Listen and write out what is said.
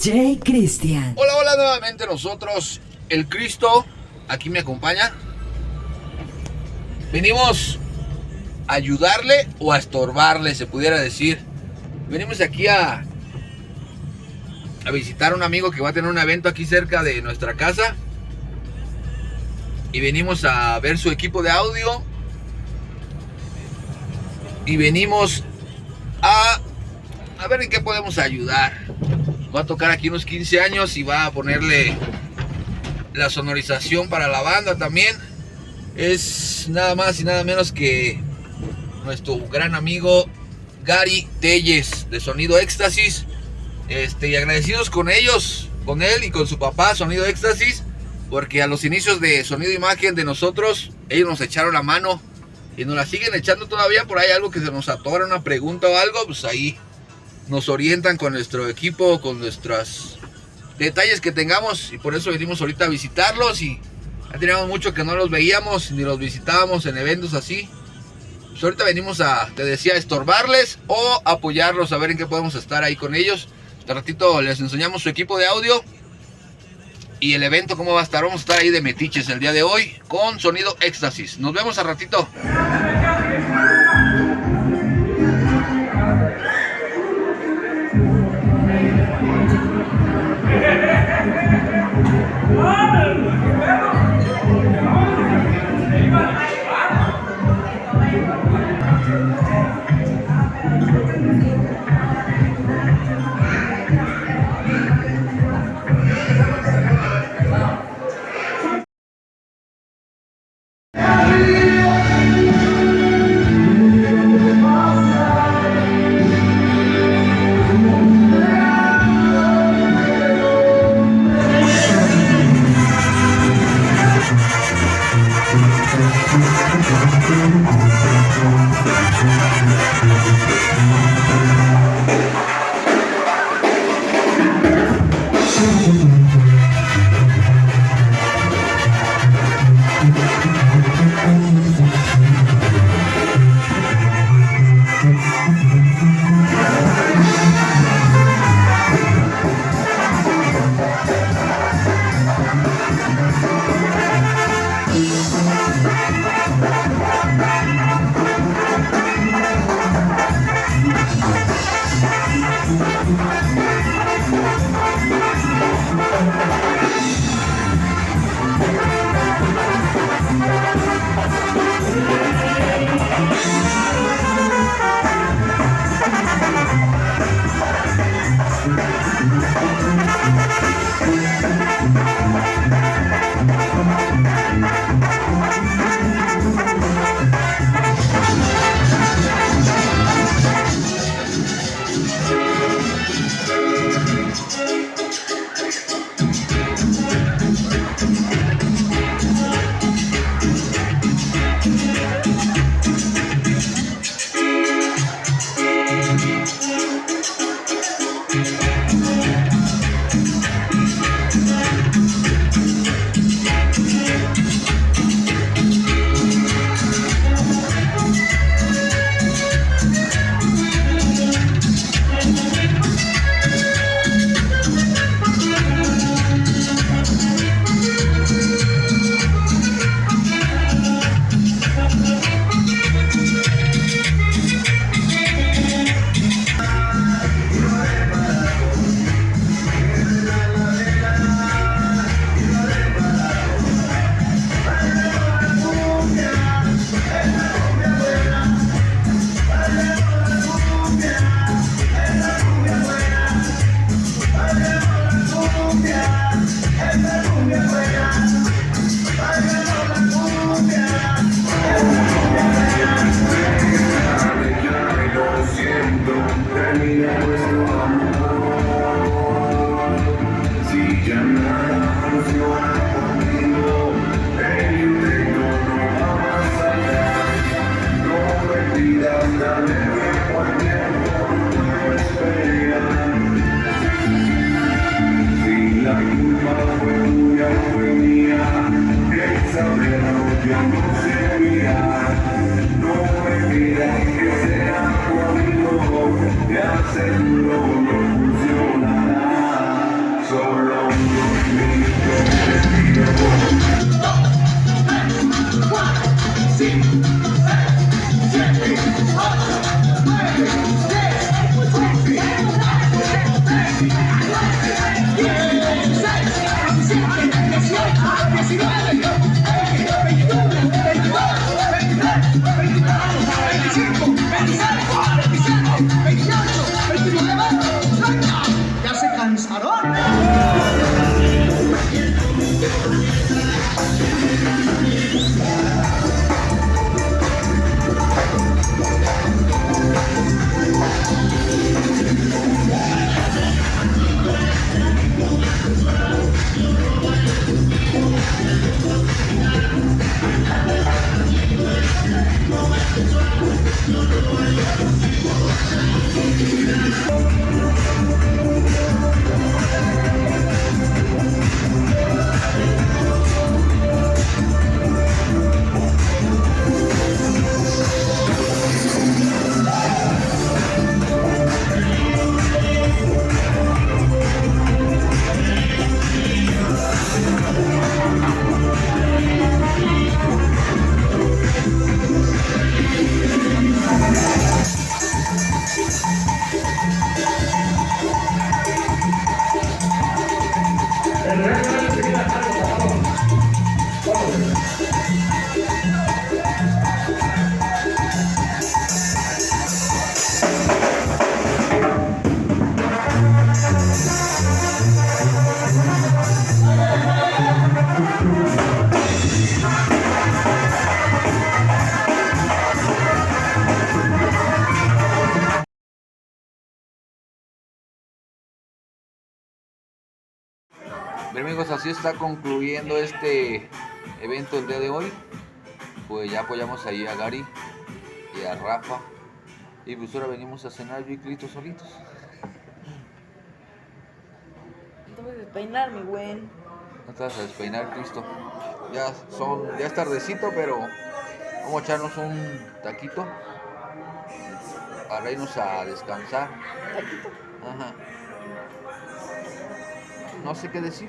DJ Cristian. Hola, hola, nuevamente nosotros, el Cristo, aquí me acompaña. Venimos a ayudarle o a estorbarle, se pudiera decir. Venimos aquí a visitar a un amigo que va a tener un evento aquí cerca de nuestra casa. Y venimos a ver su equipo de audio. Y venimos a ver en qué podemos ayudar. Va a tocar aquí unos 15 años y va a ponerle la sonorización para la banda también. Es nada más y nada menos que nuestro gran amigo Gary Telles de Sonido Éxtasis. Y agradecidos con ellos, con él y con su papá Sonido Éxtasis, porque a los inicios de Sonido Imagen de nosotros, ellos nos echaron la mano y nos la siguen echando todavía. Por ahí algo que se nos atora, una pregunta o algo, pues ahí nos orientan con nuestro equipo, con nuestros detalles que tengamos, y por eso venimos ahorita a visitarlos. Y ya teníamos mucho que no los veíamos ni los visitábamos en eventos así. Pues ahorita venimos te decía, a estorbarles o apoyarlos, a ver en qué podemos estar ahí con ellos. Este ratito les enseñamos su equipo de audio y el evento cómo va a estar. Vamos a estar ahí de metiches el día de hoy con Sonido Éxtasis. Nos vemos al ratito. hacerlo no funcionará. Bien, amigos, así está concluyendo este evento el día de hoy. Pues ya apoyamos ahí a Gary y a Rafa. Y pues ahora venimos a cenar yo y Clito solitos. No te voy a despeinar, mi güey. No te vas a despeinar, Cristo. Ya es tardecito, pero vamos a echarnos un taquito para irnos a descansar. ¿Taquito? Ajá. No sé qué decir.